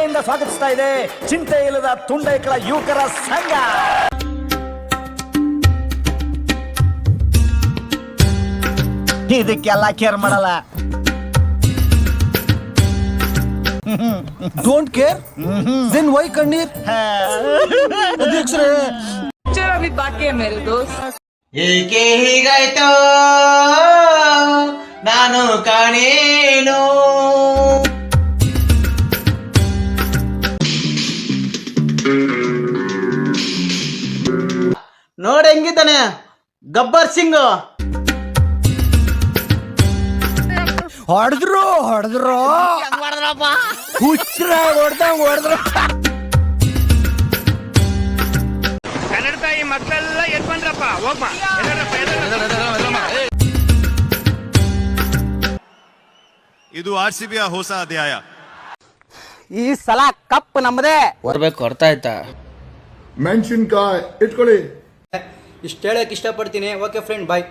ಹೆಮ್ಮೆಯಿಂದ ಸ್ವಾಗತಿಸ್ತಾ ಇದೆ ಚಿಂತೆ ಇಲ್ಲದ ತುಂಡೈಕಳ ಯುವಕರ ಸಂಘ. ಇದಕ್ಕೆಲ್ಲ ಕೇರ್ ಮಾಡಲ್ಲ. ಡೋಂಟ್ ಕೇರ್ ದೆನ್ ವೈ ಕಣ್ಣೀರ್ ಅಧ್ಯಕ್ಷರೇ. अभी बाकी है मेरे दोस्त. ಏಕೆ ಹೀಗಾಯ್ತೋ ನಾನು ಕಾಣೇನು. ನೋಡ್ ಹೆಂಗಿದ್ದಾನೆ ಗಬ್ಬರ್ ಸಿಂಗ್. ಹೊಡೆದ್ರು ಹುಚ್ರ ಹೊಡೆದ್ರು. ಕನ್ನಡ ತಾಯಿ ಮಕ್ಕಳೆಲ್ಲ ಎದ್ ಬಂದ್ರಪ್ಪ ಹೋಗ್ಮ. ಇದು RCB ಯ ಹೊಸ ಅಧ್ಯಾಯ. ಈ ಸಲ ಕಪ್ ನಮ್ಮದೇ. ಬರ್ಬೇಕು, ಅರ್ಥ ಆಯ್ತಾ? ಮೆಣಸಿನ್ಕಾಯಿ ಇಟ್ಕೊಳ್ಳಿ. ಇಷ್ಟ ಹೇಳಕ್ ಇಷ್ಟಪಡ್ತೀನಿ. ಓಕೆ ಫ್ರೆಂಡ್, ಬಾಯ್.